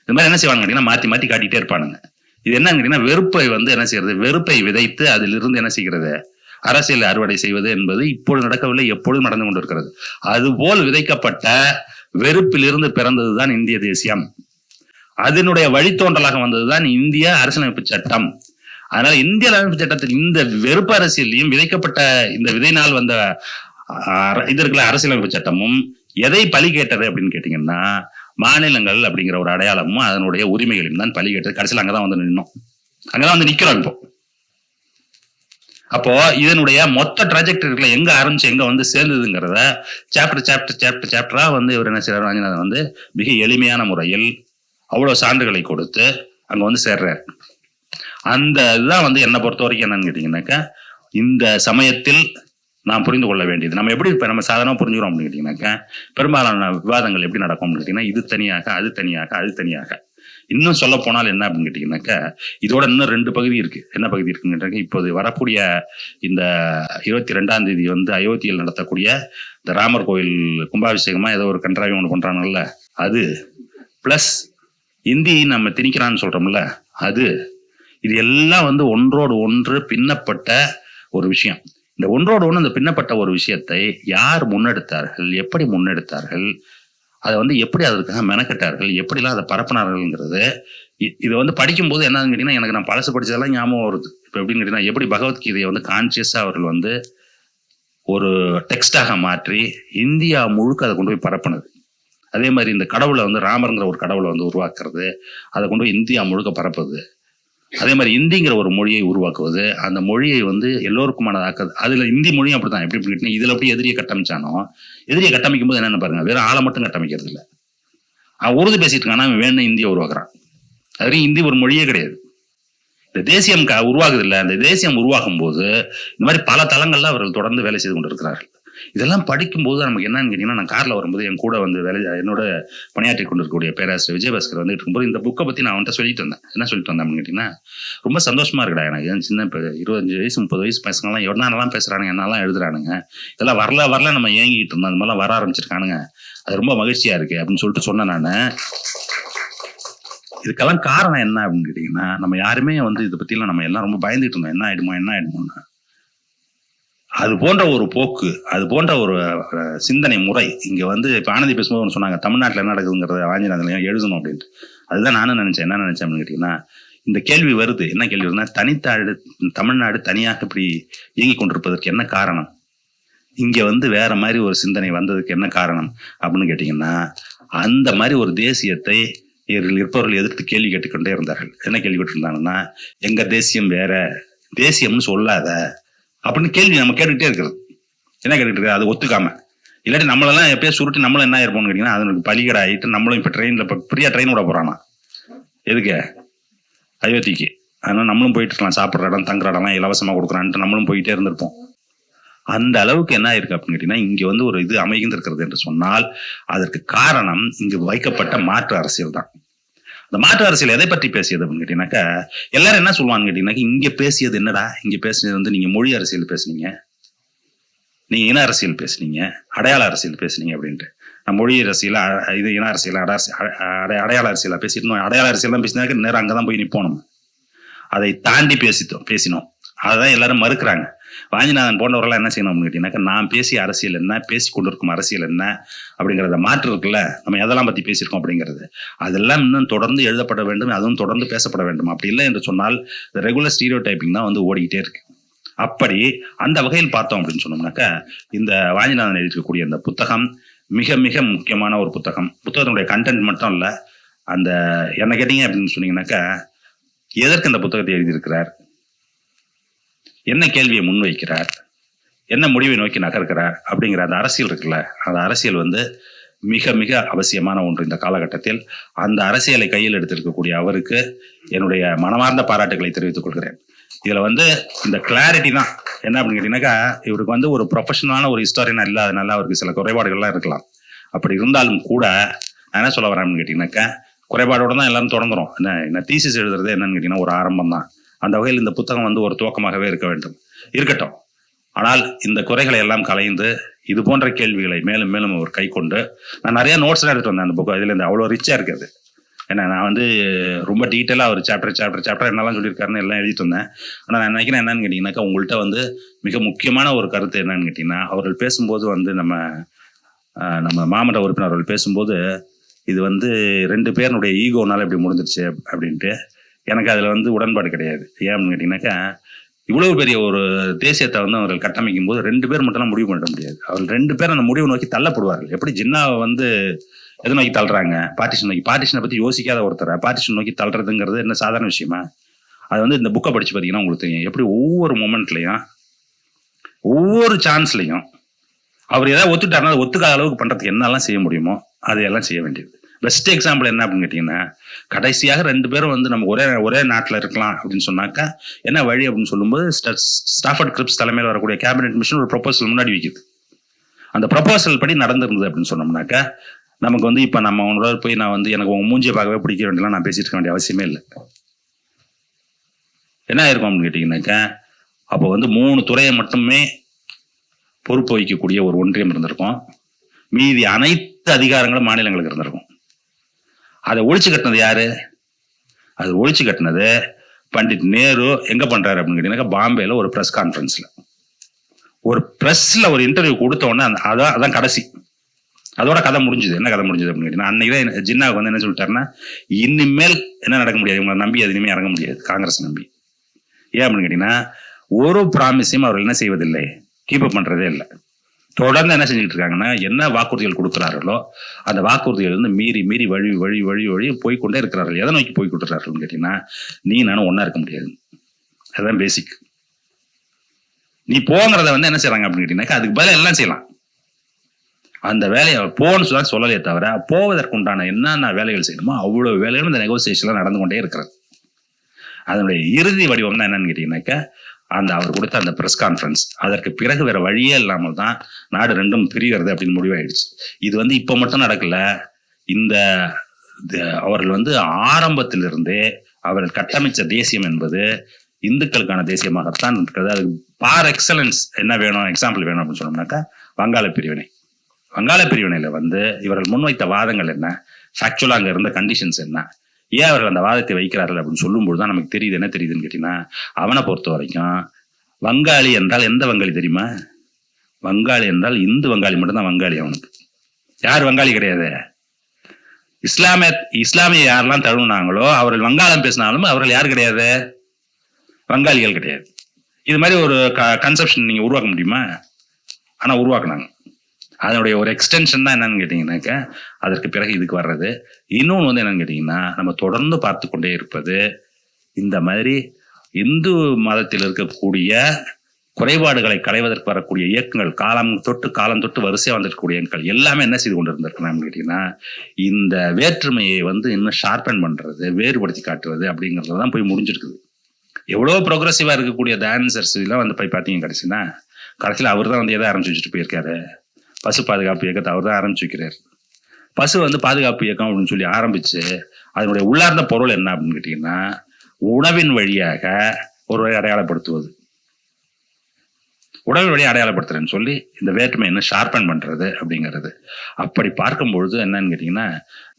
இது மாதிரி என்ன செய்வாங்க கேட்டீங்கன்னா, மாத்தி காட்டிட்டே இருப்பானுங்க. இது என்னன்னு கேட்டீங்கன்னா, வெறுப்பை வந்து என்ன செய்யறது, வெறுப்பை விதைத்து அதிலிருந்து என்ன செய்கிறது, அரசியல் அறுவடை செய்வது என்பது இப்பொழுது நடக்கவில்லை, எப்பொழுதும் நடந்து கொண்டிருக்கிறது. அதுபோல் விதைக்கப்பட்ட வெறுப்பிலிருந்து பிறந்ததுதான் இந்திய தேசியம். அதனுடைய வழித்தோன்றலாக வந்ததுதான் இந்திய அரசியலமைப்பு சட்டம். அதனால இந்திய அரசியலமைப்பு சட்டத்தில் இந்த வெறுப்பு அரசியலையும் விதைக்கப்பட்ட இந்த விதையினால் வந்த இது இருக்கிற அரசியலமைப்பு சட்டமும் எதை பலி கேட்டது அப்படின்னு கேட்டீங்கன்னா, மாநிலங்கள் அப்படிங்கிற ஒரு அடையாளமும் அதனுடைய உரிமைகளையும் தான் பலி கேட்டது. கடைசியில் அங்கதான் வந்து நின்னோம், அங்கதான் வந்து நிக்கிறோம் இப்போ. அப்போ இதனுடைய மொத்த ட்ராஜெக்டரில எங்க ஆரம்பிச்சு எங்க வந்து சேர்ந்ததுங்கிறத சாப்டரா வந்து இவர் என்ன செய்யறாரு, வாஞ்சிநாதன் வந்து மிக எளிமையான முறையில் அவ்வளவு சான்றுகளை கொடுத்து அங்க வந்து சேர்றாரு. அந்த இதுதான் வந்து என்னை பொறுத்த வரைக்கும் என்னன்னு கேட்டீங்கன்னாக்கா, இந்த சமயத்தில் நாம் புரிந்து கொள்ள வேண்டியது, நம்ம எப்படி இப்ப நம்ம சாதாரணமா புரிஞ்சுக்கிறோம் அப்படின்னு கேட்டீங்கன்னாக்கா, பெரும்பாலான விவாதங்கள் எப்படி நடக்கும் அப்படின்னு கேட்டீங்கன்னா, இது தனியாக அது தனியாக அது தனியாக. இன்னும் சொல்ல போனால் என்ன அப்படின்னு கேட்டீங்கன்னாக்கா, இதோட இன்னும் 2 பகுதி இருக்கு. என்ன பகுதி இருக்குன்னு கேட்டாக்க, இப்போது வரக்கூடிய இந்த 22ஆம் தேதி வந்து அயோத்தியில் நடத்தக்கூடிய இந்த ராமர் கோயில் கும்பாபிஷேகமா ஏதோ ஒரு கன்றாவி ஒன்று பண்றாங்கல்ல, அது பிளஸ் இந்தி நம்ம திணிக்கிறான்னு சொல்றோம்ல, அது இது எல்லாம் வந்து ஒன்றோடு ஒன்று பின்னப்பட்ட ஒரு விஷயம். இந்த ஒன்றோடு ஒன்று இந்த பின்னப்பட்ட ஒரு விஷயத்தை யார் முன்னெடுத்தார்கள், எப்படி முன்னெடுத்தார்கள், அதை வந்து எப்படி அதற்காக மெனக்கட்டார்கள், எப்படிலாம் அதை பரப்பினார்கள்ங்கிறது இதை வந்து படிக்கும்போது என்னன்னு கேட்டீங்கன்னா, எனக்கு நான் பழசு படிச்சதெல்லாம் ஞாபகம் வருது. இப்போ எப்படின்னு கேட்டீங்கன்னா, எப்படி பகவத்கீதையை வந்து கான்சியஸாக அவர்கள் வந்து ஒரு டெக்ஸ்டாக மாற்றி இந்தியா முழுக்க அதை கொண்டு போய் பரப்புனது. அதே மாதிரி இந்த கடவுளை வந்து ராமருங்கிற ஒரு கடவுளை வந்து உருவாக்குறது, அதை கொண்டு போய் இந்தியா முழுக்க பரப்புது. அதே மாதிரி இந்திங்கிற ஒரு மொழியை உருவாக்குவது, அந்த மொழியை வந்து எல்லோருக்குமானதாக்குது. அதுல இந்தி மொழியும் அப்படித்தான். எப்படி கேட்டீங்கன்னா, இதுல எப்படி எதிரியை கட்டமைச்சானோ, எதிரியை கட்டமைக்கும் போது என்னென்ன பாருங்க, வெறும் ஆளை மட்டும் கட்டமைக்கிறது இல்லை. அவன் உருது பேசிட்டு இருக்கானா, அவன் வேணும் இந்தியை உருவாக்குறான். அதுலேயும் இந்தி ஒரு மொழியே கிடையாது. இந்த தேசியம் உருவாகுது இல்லை, அந்த தேசியம் உருவாகும் போது இந்த மாதிரி பல தளங்கள்ல அவர்கள் தொடர்ந்து வேலை செய்து கொண்டிருக்கிறார்கள். இதெல்லாம் படிக்கும்போது நமக்கு என்னன்னு கேட்டீங்கன்னா, நான் கார்ல வரும்போது என் கூட வந்து என்னோட பணியாற்றி கொண்டிருக்கக்கூடிய பேராசிரியர் விஜயபாஸ்கர் வந்துட்டு இருக்கும்போது இந்த புக்கை பத்தி நான் அவன்கிட்ட சொல்லிட்டு வந்தேன். என்ன சொல்லிட்டு வந்தேன் அப்படின்னு கேட்டீங்கன்னா, ரொம்ப சந்தோஷமா இருக்குடா எனக்கு. சின்ன இப்போ 25 வயசு 30 வயசு பசங்கள்லாம் எவ்வளோலாம் பேசுறானுங்க, என்னெல்லாம் எழுதுறானுங்க, இதெல்லாம் வரல நம்ம ஏங்கிட்டு இருந்தோம், அந்த மாதிரிலாம் வர ஆரம்பிச்சிருக்கானுங்க, அது ரொம்ப மகிழ்ச்சியா இருக்கு அப்படின்னு சொல்லிட்டு சொன்னேன் நான். இதுக்கெல்லாம் காரணம் என்ன அப்படின்னு கேட்டீங்கன்னா, நம்ம யாருமே வந்து இதை பத்திலாம் நம்ம எல்லாம் ரொம்ப பயந்துட்டு இருந்தோம், என்ன ஆயிடுமோன்னு. அது போன்ற ஒரு போக்கு, அது போன்ற ஒரு சிந்தனை முறை இங்க வந்து இப்ப ஆனந்தி பேசும்போது ஒன்று சொன்னாங்க, தமிழ்நாட்டில் என்ன நடக்குதுங்கிறத வாஞ்சிநாதன் எழுதணும் அப்படின்ட்டு. அதுதான் நானும் நினைச்சேன். என்ன நினைச்சேன் அப்படின்னு கேட்டீங்கன்னா, இந்த கேள்வி வருது. என்ன கேள்வி வருதுன்னா, தமிழ்நாடு தனியாக இப்படி இயங்கி கொண்டிருப்பதற்கு என்ன காரணம், இங்க வந்து வேற மாதிரி ஒரு சிந்தனை வந்ததுக்கு என்ன காரணம் அப்படின்னு கேட்டீங்கன்னா, அந்த மாதிரி ஒரு தேசியத்தை இருப்பவர்கள் எதிர்த்து கேள்வி கேட்டுக்கொண்டே இருந்தார்கள். என்ன கேள்வி கேட்டுருந்தாங்கன்னா, எங்க தேசியம் வேற, தேசியம்னு சொல்லாத அப்படின்னு கேள்வி நம்ம கேட்டுக்கிட்டே இருக்கிறது. என்ன கேட்டுட்டு இருக்கு, அது ஒத்துக்காம. இல்லாட்டி நம்மளெல்லாம் எப்பயும் சுருட்டி நம்மளும் என்ன இருப்போம்னு கேட்டீங்கன்னா, அதனுக்கு பலிகடை ஆகிட்டு நம்மளும் இப்போ ட்ரெயினில் இப்போ ஃப்ரீயா ட்ரெயின் விட போறானா எதுக்கு, அயோத்திக்கு. அதனால நம்மளும் போயிட்டு இருக்கலாம், சாப்பிட்ற இடம் தங்குற இடம்லாம் இலவசமாக கொடுக்குறான்ட்டு நம்மளும் போயிட்டே இருந்திருப்போம். அந்த அளவுக்கு என்ன இருக்கு அப்படின்னு கேட்டீங்கன்னா, இங்க வந்து ஒரு இது அமைந்திருக்கிறது என்று சொன்னால் அதற்கு காரணம் இங்கு வைக்கப்பட்ட மாற்று அரசியல் தான். இந்த மாற்று அரசியல் எதை பற்றி பேசியது அப்படின்னு கேட்டீங்கன்னாக்கா, எல்லாரும் என்ன சொல்லுவாங்க கேட்டீங்கன்னா, இங்க பேசியது என்னடா, இங்க பேசியது வந்து நீங்க மொழி அரசியல் பேசுனீங்க, நீங்க இன அரசியல் பேசுனீங்க, அடையாள அரசியல் பேசுனீங்க அப்படின்ட்டு. நான் மொழி அரசியல இது இன அரசியல் அடையாள அரசியலா பேசிட்டோம். அடையாள அரசியல் தான் பேசினாக்க நேரம் அங்கதான் போய் நிற்போம். நம்ம அதை தாண்டி பேசினோம். அதான் எல்லாரும் மறுக்கிறாங்க. வாஞ்சிநாதன் போன்றவர்கள்லாம் என்ன செய்யணும் அப்படின்னு கேட்டீங்கன்னாக்கா, நான் பேசிய அரசியல் என்ன, பேசி கொண்டிருக்கும் அரசியல் என்ன அப்படிங்கிறத மாற்று இருக்குல்ல, நம்ம எதெல்லாம் பத்தி பேசியிருக்கோம் அப்படிங்கிறது அதெல்லாம் இன்னும் தொடர்ந்து எழுதப்பட வேண்டும், அதுவும் தொடர்ந்து பேசப்பட வேண்டும். அப்படி இல்லை என்று சொன்னால் ரெகுலர் ஸ்டீரியோ டைப்பிங் தான் வந்து ஓடிக்கிட்டே இருக்கு. அப்படி அந்த வகையில் பார்த்தோம் அப்படின்னு சொன்னோம்னாக்கா, இந்த வாஞ்சிநாதன் எழுதிக்கக்கூடிய இந்த புத்தகம் மிக மிக முக்கியமான ஒரு புத்தகம். புத்தகத்தினுடைய கண்டென்ட் மட்டும் இல்லை, அந்த என்ன கேட்டீங்க அப்படின்னு சொன்னீங்கன்னாக்கா, எதற்கு இந்த புத்தகத்தை எழுதியிருக்கிறார், என்ன கேள்வியை முன்வைக்கிறார், என்ன முடிவை நோக்கி நகர்கிறார் அப்படிங்கிற அந்த அரசியல் இருக்குல்ல, அந்த அரசியல் வந்து மிக மிக அவசியமான ஒன்று இந்த காலகட்டத்தில். அந்த அரசியலை கையில் எடுத்திருக்கக்கூடிய அவருக்கு என்னுடைய மனமார்ந்த பாராட்டுகளை தெரிவித்துக் கொள்கிறேன். இதுல வந்து இந்த கிளாரிட்டி தான் என்ன அப்படின்னு கேட்டீங்கன்னாக்கா, இவருக்கு வந்து ஒரு ப்ரொஃபஷனலான ஒரு ஹிஸ்டாரியனா இல்லாதனால அவருக்கு சில குறைபாடுகள்லாம் இருக்கலாம். அப்படி இருந்தாலும் கூட நான் என்ன சொல்ல வரேன்னு கேட்டீங்கன்னாக்கா, குறைபாடோட தான் எல்லாரும் தொடங்குறோம். என்ன தீசிஸ் எழுதுறது என்னன்னு கேட்டீங்கன்னா ஒரு ஆரம்பம் தான். அந்த வகையில் இந்த புத்தகம் வந்து ஒரு துவக்கமாகவே இருக்கட்டும். ஆனால் இந்த குறைகளை எல்லாம் கலைந்து இது போன்ற கேள்விகளை மேலும் மேலும் அவர் கை கொண்டு, நான் நிறைய நோட்ஸ் எடுத்துட்டு வந்தேன் அந்த புக்கு. இதுல இருந்து அவ்வளோ ரிச்சா இருக்குது. ஏன்னா நான் வந்து ரொம்ப டீட்டெயிலாக ஒரு சாப்டர் என்னெல்லாம் சொல்லியிருக்காருன்னு எல்லாம் எழுதிட்டு வந்தேன். ஆனால் நான் நினைக்கிறேன் என்னன்னு கேட்டீங்கன்னாக்கா, உங்கள்கிட்ட வந்து மிக முக்கியமான ஒரு கருத்து என்னன்னு கேட்டீங்கன்னா, அவர்கள் பேசும்போது வந்து நம்ம மாமன்ற உறுப்பினர்கள் பேசும்போது, இது வந்து 2 பேருடைய ஈகோனால இப்படி முடிஞ்சிருச்சு அப்படின்ட்டு எனக்கு அதுல வந்து உடன்பாடு கிடையாது. ஏன் அப்படின்னு கேட்டீங்கன்னாக்கா, இவ்வளவு பெரிய ஒரு தேசியத்தை வந்து அவர்கள் கட்டமைக்கும் போது 2 பேர் மட்டும் முடிவு பண்ண முடியாது. அவர்கள் 2 பேர் அந்த முடிவு நோக்கி தள்ளப்படுவார்கள். எப்படி ஜின்னாவை வந்து எதை நோக்கி தள்ளுறாங்க, பார்ட்டிஷன் நோக்கி. பார்ட்டிஷனை பத்தி யோசிக்காத ஒருத்தரை பார்ட்டிஷன் நோக்கி தள்ளுறதுங்கிறது என்ன சாதாரண விஷயமா? அது வந்து இந்த புக்கை படிச்சு பார்த்தீங்கன்னா உங்களுக்கு தெரியும். எப்படி ஒவ்வொரு மொமெண்ட்லையும் ஒவ்வொரு சான்ஸ்லையும் அவர் ஏதாவது ஒத்துட்டாருன்னா அதை ஒத்துக்காத அளவுக்கு பண்றதுக்கு என்னெல்லாம் செய்ய முடியுமோ அதையெல்லாம் செய்ய வேண்டியது. பெஸ்ட் எக்ஸாம்பிள் என்ன அப்படின்னு கேட்டீங்கன்னா, கடைசியாக 2 பேரும் வந்து நம்ம ஒரே நாட்டில் இருக்கலாம் அப்படின்னு சொன்னாக்கா என்ன வழி அப்படின்னு சொல்லும்போது, ஸ்டாஃபர்ட் கிரிப்ஸ் தலைமையில் வரக்கூடிய கேபினெட் மிஷன் ஒரு ப்ரொபோசல் முன்னாடி வைக்குது. அந்த ப்ரொபோசல் படி நடந்திருந்தது அப்படின்னு சொன்னோம்னாக்கா, நமக்கு வந்து இப்போ நம்ம உங்களோட போய் நான் வந்து எனக்கு உங்கள் மூஞ்சியை பார்க்கவே பிடிக்க வேண்டியலாம் நான் பேசிட்டு இருக்க வேண்டிய அவசியமே இல்லை. என்ன ஆயிருக்கும் அப்படின்னு கேட்டிங்கன்னாக்கா, அப்போ வந்து 3 துறையை மட்டுமே பொறுப்பு வகிக்கக்கூடிய ஒரு ஒன்றியம் இருந்திருக்கும். மீதி அனைத்து அதிகாரங்களும் மாநிலங்களுக்கு இருந்திருக்கும். அதை ஒழிச்சு கட்டினது யாரு? அது ஒழிச்சு கட்டினது பண்டிட் நேரு. எங்க பண்றாரு அப்படின்னு கேட்டீங்கன்னா, பாம்பேல ஒரு பிரஸ் கான்ஃபரன்ஸ்ல ஒரு பிரஸ்ல ஒரு இன்டர்வியூ கொடுத்த உடனே அதான் கடைசி. அதோட கதை முடிஞ்சுது. என்ன கதை முடிஞ்சது அப்படின்னு கேட்டீங்கன்னா, அன்னைக்குதான் ஜின்னாவுக்கு வந்து என்ன சொல்லிட்டாருன்னா, இனிமேல் என்ன நடக்க முடியாது, இவங்களை நம்பி அது இனிமேல் இறங்க முடியாது, காங்கிரஸ் நம்பி. ஏன் அப்படின்னு கேட்டீங்கன்னா, ஒரு ப்ராமிஸையும் அவர்கள் என்ன செய்வதில்லை, கீப் அப் பண்றதே இல்லை. தொடர்ந்து என்ன செஞ்சுட்டு இருக்காங்கன்னா, என்ன வாக்குறுதிகள் கொடுக்குறார்களோ அந்த வாக்குறுதிகள் வந்து மீறி மீறி வழி வழி வழி வழி போய்கொண்டே இருக்கிறார்கள். எதை நோக்கி போய் கொடுத்துறார்கள் கேட்டீங்கன்னா, நீ நானும் ஒன்னா இருக்க முடியாது. அதுதான் பேசிக். நீ போங்கிறத வந்து என்ன செய்யறாங்க அப்படின்னு கேட்டீங்கன்னா, அதுக்கு பதிலாக எல்லாம் செய்யலாம். அந்த வேலையை போன்னு சொல்லலையே தவிர, போவதற்குண்டான என்னென்ன வேலைகள் செய்யணுமோ அவ்வளவு வேலைகளும் இந்த நெகோசியேஷன்ல நடந்து கொண்டே இருக்கிறது. அதனுடைய இறுதி வடிவம் தான் என்னன்னு கேட்டீங்கன்னாக்கா, அவர் கொடுத்த அந்த பிரஸ் கான்ஃபரன்ஸ். அதற்கு பிறகு வேற வழியே இல்லாமல் தான் நாடு ரெண்டும் பிரிகிறது அப்படின்னு முடிவாயிடுச்சு. இது வந்து இப்ப மட்டும் நடக்கல. இந்த அவர்கள் வந்து ஆரம்பத்திலிருந்தே அவர்கள் கட்டமைச்ச தேசியம் என்பது இந்துக்களுக்கான தேசியமாகத்தான் இருக்கிறது. அதுக்கு பார் எக்ஸலன்ஸ் என்ன வேணும், எக்ஸாம்பிள் வேணும் அப்படின்னு சொன்னோம்னாக்கா, வங்காள பிரிவினை. வங்காள பிரிவினையில வந்து இவர்கள் முன்வைத்த வாதங்கள் என்ன, ஃபேக்சுவலா அங்க இருந்த கண்டிஷன்ஸ் என்ன, ஏன் அவர்கள் அந்த வாதத்தை வைக்கிறார்கள் அப்படின்னு சொல்லும்போது தான் நமக்கு தெரியுது. என்ன தெரியுதுன்னு கேட்டீங்கன்னா, அவனை பொறுத்த வரைக்கும் வங்காளி என்றால் எந்த வங்காளி தெரியுமா? வங்காளி என்றால் இந்து வங்காளி மட்டும்தான் வங்காளி. அவனுக்கு யார் வங்காளி கிடையாது. இஸ்லாமிய யாரெல்லாம் தழுவினாங்களோ அவர்கள் வங்காளம் பேசினாலும் அவர்கள் யார் கிடையாது, வங்காளிகள் கிடையாது. இது மாதிரி ஒரு கன்செப்ஷன் நீங்க உருவாக்க முடியுமா? ஆனா உருவாக்குனாங்க. அதனுடைய ஒரு எக்ஸ்டென்ஷன் தான் என்னன்னு கேட்டீங்கன்னாக்க, அதற்கு பிறகு இதுக்கு வர்றது. இன்னொன்று வந்து என்னன்னு கேட்டீங்கன்னா, நம்ம தொடர்ந்து பார்த்து கொண்டே இருப்பது இந்த மாதிரி இந்து மதத்தில் இருக்கக்கூடிய குறைபாடுகளை களைவதற்கு வரக்கூடிய இயக்கங்கள், காலம் தொட்டு வரிசையா வந்துருக்கக்கூடிய இயக்கங்கள் எல்லாமே என்ன செய்து கொண்டு இருந்திருக்கணும்னு கேட்டீங்கன்னா, இந்த வேற்றுமையை வந்து இன்னும் ஷார்பன் பண்றது, வேறுபடுத்தி காட்டுறது அப்படிங்கிறதுல தான் போய் முடிஞ்சிருக்குது. எவ்வளோ ப்ரோக்ரஸிவா இருக்கக்கூடிய டான்சர்ஸ் எல்லாம் வந்து போய் பார்த்தீங்க கடைசியில் அவர் தான் வந்து எதை ஆரம்பிச்சு வச்சுட்டு போயிருக்காரு, பசு பாதுகாப்பு இயக்கத்தை அவர் தான் ஆரம்பிச்சு வைக்கிறார். பசு வந்து பாதுகாப்பு இயக்கம் அப்படின்னு சொல்லி ஆரம்பிச்சு அதனுடைய உள்ளார்ந்த பொருள் என்ன அப்படின்னு கேட்டீங்கன்னா, உணவின் வழியாக ஒருவரை அடையாளப்படுத்துவது, உணவின் வழியை அடையாளப்படுத்துறேன்னு சொல்லி இந்த வேற்றுமை என்ன ஷார்பன் பண்றது அப்படிங்கிறது. அப்படி பார்க்கும்பொழுது என்னன்னு கேட்டீங்கன்னா,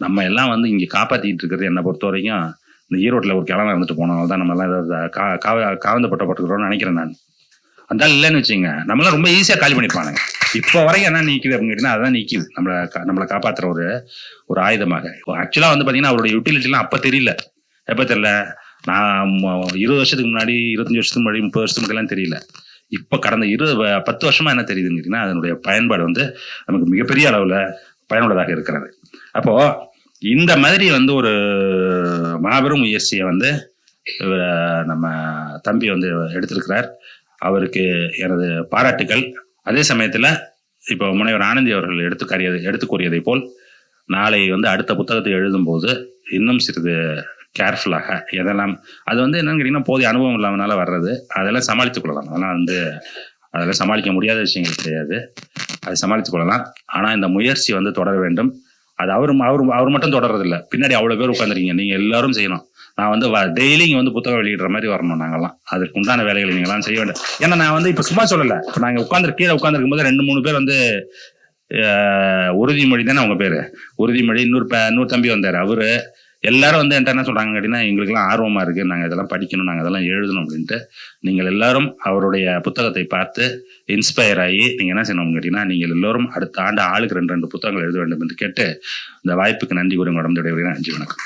நம்ம எல்லாம் வந்து இங்க காப்பாத்திட்டு இருக்கிறது என்னை பொறுத்த வரைக்கும் இந்த ஈரோட்டில் ஒரு கிழமை இருந்துட்டு போனவங்க தான் நம்ம எல்லாம் காவந்தப்பட்டப்பட்டுக்கிறோம்னு நினைக்கிறேன் நான். அந்த இல்லைன்னு வச்சுங்க, நம்மளாம் ரொம்ப ஈஸியா காலி பண்ணிப்பானுங்க. இப்போ வரைக்கும் என்ன நீக்குது அப்படின்னு கேட்டீங்கன்னா, அதான் நீக்குது நம்மளை காப்பாற்றுற ஒரு ஆயுதமாக. ஆக்சுவலா வந்து பாத்தீங்கன்னா அவருடைய யூட்டிலிட்டிலாம் அப்ப தெரியல. எப்ப தெரியல, நான் 20 வருஷத்துக்கு முன்னாடி, 25 வருஷத்துக்கு முன்னாடி, 30 வருஷத்துக்கு முன்னாடி தெரியல. இப்ப கடந்த 10 வருஷமா என்ன தெரியுதுன்னு கேட்டீங்கன்னா, அதனுடைய பயன்பாடு வந்து நமக்கு மிகப்பெரிய அளவுல பயனுள்ளதாக இருக்கிறது. அப்போ இந்த மாதிரி வந்து ஒரு மாபெரும் முயற்சியை வந்து நம்ம தம்பி வந்து எடுத்திருக்கிறார். அவருக்கு எனது பாராட்டுக்கள். அதே சமயத்துல இப்போ முனைவர் ஆனந்தி அவர்கள் எடுத்து கூறியதை போல் நாளை வந்து அடுத்த புத்தகத்தை எழுதும் போது இன்னும் சிறிது கேர்ஃபுல்லாக எதெல்லாம், அது வந்து என்னன்னு கேட்டீங்கன்னா போதிய அனுபவம் இல்லாமனால வர்றது, அதெல்லாம் சமாளித்துக் கொள்ளலாம். அதெல்லாம் சமாளிக்க முடியாத விஷயங்கள் கிடையாது, அதை சமாளித்துக் கொள்ளலாம். ஆனா இந்த முயற்சி வந்து தொடர வேண்டும். அது அவர் மட்டும் தொடர்றதில்லை, பின்னாடி அவ்வளவு பேர் உட்காந்துருக்கீங்க, நீங்க எல்லாரும் செய்யணும். நான் வந்து டெய்லி இங்க வந்து புத்தகம் வெளியிடுற மாதிரி வரணும். நாங்கெல்லாம் அதற்கு உண்டான வேலைகளை நீங்களாம் செய்ய வேண்டும். ஏன்னா நான் வந்து இப்ப சும்மா சொல்லல, இப்ப நாங்க கீழே உட்காந்துருக்கும் போது 2-3 பேர் வந்து உறுதிமொழி தானே அவங்க பேரு, உறுதிமொழி, இன்னொரு தம்பி வந்தாரு, அவரு எல்லாரும் வந்து என்கிட்ட என்ன சொல்றாங்க கேட்டீங்கன்னா, எங்களுக்கெல்லாம் ஆர்வமா இருக்கு, நாங்க இதெல்லாம் படிக்கணும், நாங்க இதெல்லாம் எழுதணும் அப்படின்ட்டு. நீங்கள் எல்லாரும் அவருடைய புத்தகத்தை பார்த்து இன்ஸ்பயர் ஆகி நீங்க என்ன செய்யணும் கேட்டீங்கன்னா, நீங்கள் எல்லோரும் அடுத்த ஆண்டு ஆளுக்கு 2 புத்தகங்கள் எழுத வேண்டும் என்று கேட்டு இந்த வாய்ப்புக்கு நன்றி கூறி உடம்புடைய நன்றி, வணக்கம்.